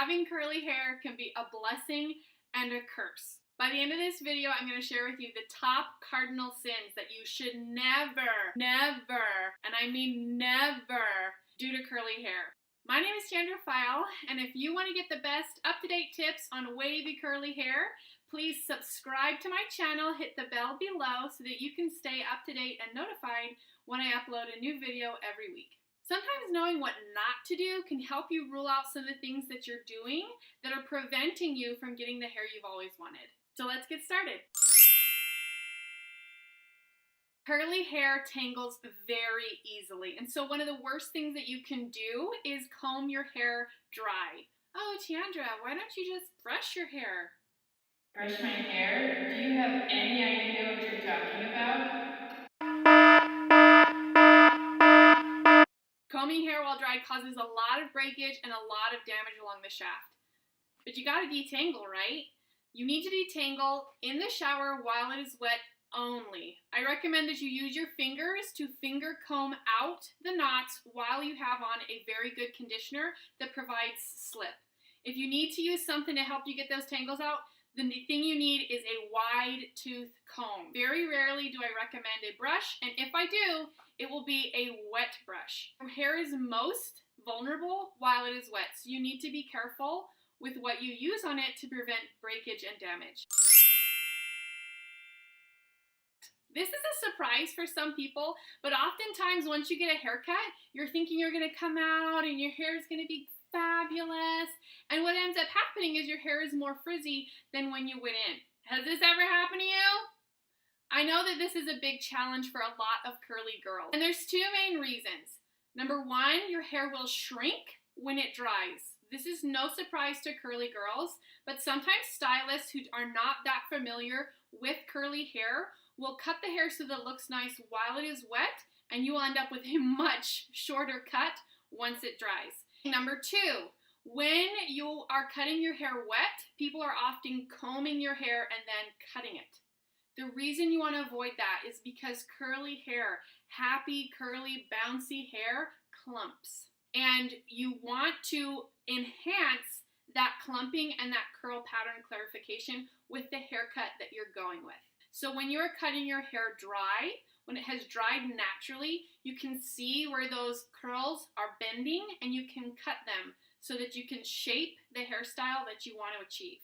having curly hair can be a blessing and a curse. By the end of this video, I'm going to share with you the top cardinal sins that you should never, and I mean never, do to curly hair. My name is Chandra File, and if you want to get the best up-to-date tips on wavy curly hair, please subscribe to my channel, hit the bell below so that you can stay up-to-date and notified when I upload a new video every week. Sometimes knowing what not to do can help you rule out some of the things that you're doing that are preventing you from getting the hair you've always wanted. So let's get started. Curly hair tangles very easily, and so one of the worst things that you can do is comb your hair dry. Oh, Chandra, why don't you just brush your hair? Brush my hair? Do you have any idea what you're talking about? Combing hair while dry causes a lot of breakage and a lot of damage along the shaft. But you gotta detangle, right? You need to detangle in the shower while it is wet only. I recommend that you use your fingers to finger comb out the knots while you have on a very good conditioner that provides slip. If you need to use something to help you get those tangles out, the thing you need is a wide tooth comb. Very rarely do I recommend a brush, and if I do, it will be a wet brush. Your hair is most vulnerable while it is wet, so you need to be careful with what you use on it to prevent breakage and damage. This is a surprise for some people, but oftentimes once you get a haircut, you're thinking you're gonna come out and your hair is gonna be fabulous, and what ends up happening is your hair is more frizzy than when you went in. Has this ever happened to you? I know that this is a big challenge for a lot of curly girls, and there's two main reasons. Number one, your hair will shrink when it dries. This is no surprise to curly girls, but sometimes stylists who are not that familiar with curly hair will cut the hair so that it looks nice while it is wet, and you will end up with a much shorter cut once it dries. Number two, when you are cutting your hair wet, people are often combing your hair and then cutting it. The reason you want to avoid that is because curly hair, happy, curly, bouncy hair, clumps. And you want to enhance that clumping and that curl pattern clarification with the haircut that you're going with. So when you're cutting your hair dry, when it has dried naturally, you can see where those curls are bending and you can cut them so that you can shape the hairstyle that you want to achieve.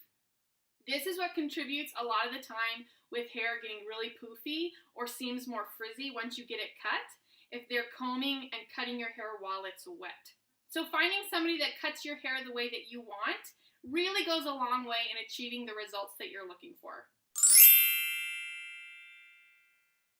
This is what contributes a lot of the time with hair getting really poofy or seems more frizzy once you get it cut, if they're combing and cutting your hair while it's wet. So finding somebody that cuts your hair the way that you want really goes a long way in achieving the results that you're looking for.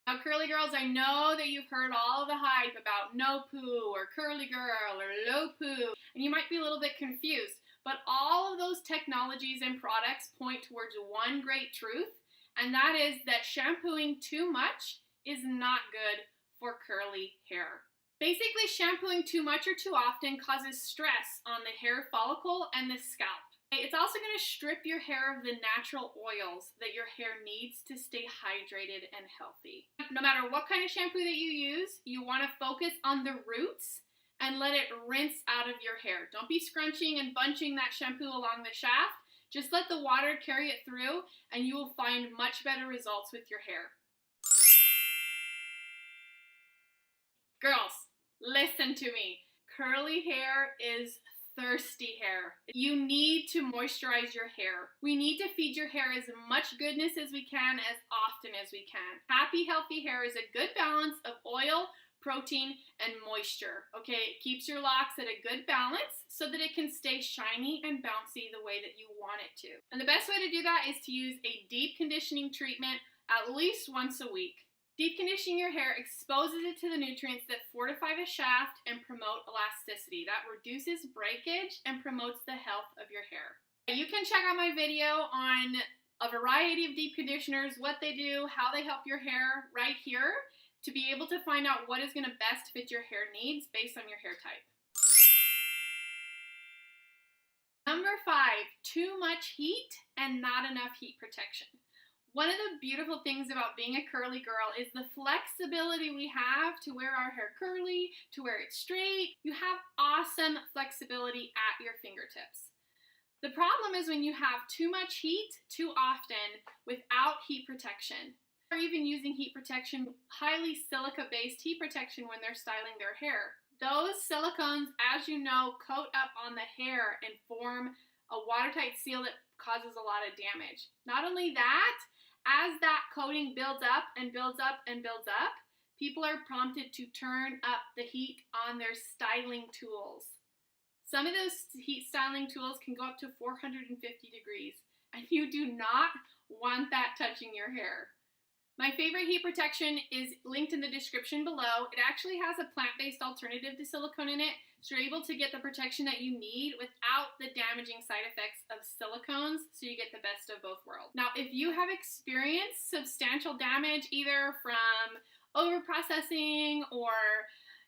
Now, curly girls, I know that you've heard all the hype about no poo or curly girl or low poo, and you might be a little bit confused, but all of those technologies and products point towards one great truth, and that is that shampooing too much is not good for curly hair. Basically, shampooing too much or too often causes stress on the hair follicle and the scalp. It's also going to strip your hair of the natural oils that your hair needs to stay hydrated and healthy. No matter what kind of shampoo that you use, you want to focus on the roots and let it rinse out of your hair. Don't be scrunching and bunching that shampoo along the shaft. Just let the water carry it through and you will find much better results with your hair. Girls, listen to me. Curly hair is thirsty hair. You need to moisturize your hair. We need to feed your hair as much goodness as we can, as often as we can. Happy, healthy hair is a good balance of oil, protein, and moisture. Okay, it keeps your locks at a good balance so that it can stay shiny and bouncy the way that you want it to. And the best way to do that is to use a deep conditioning treatment at least once a week. Deep conditioning your hair exposes it to the nutrients that fortify the shaft and promote elasticity. That reduces breakage and promotes the health of your hair. You can check out my video on a variety of deep conditioners, what they do, how they help your hair right here to be able to find out what is going to best fit your hair needs based on your hair type. Number 5, too much heat and not enough heat protection. One of the beautiful things about being a curly girl is the flexibility we have to wear our hair curly, to wear it straight. You have awesome flexibility at your fingertips. The problem is when you have too much heat too often without heat protection, or even using heat protection, highly silica-based heat protection when they're styling their hair. Those silicones, as you know, coat up on the hair and form a watertight seal that causes a lot of damage. Not only that, as that coating builds up and builds up and builds up, people are prompted to turn up the heat on their styling tools. Some of those heat styling tools can go up to 450 degrees, and you do not want that touching your hair. My favorite heat protection is linked in the description below. It actually has a plant-based alternative to silicone in it, so you're able to get the protection that you need without the damaging side effects of silicones, so you get the best of both worlds. Now, if you have experienced substantial damage either from overprocessing or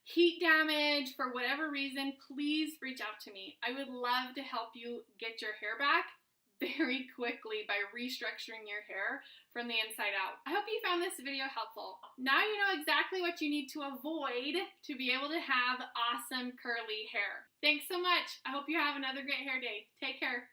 heat damage for whatever reason, please reach out to me. I would love to help you get your hair back very quickly by restructuring your hair from the inside out. I hope you found this video helpful. Now you know exactly what you need to avoid to be able to have awesome curly hair. Thanks so much. I hope you have another great hair day. Take care.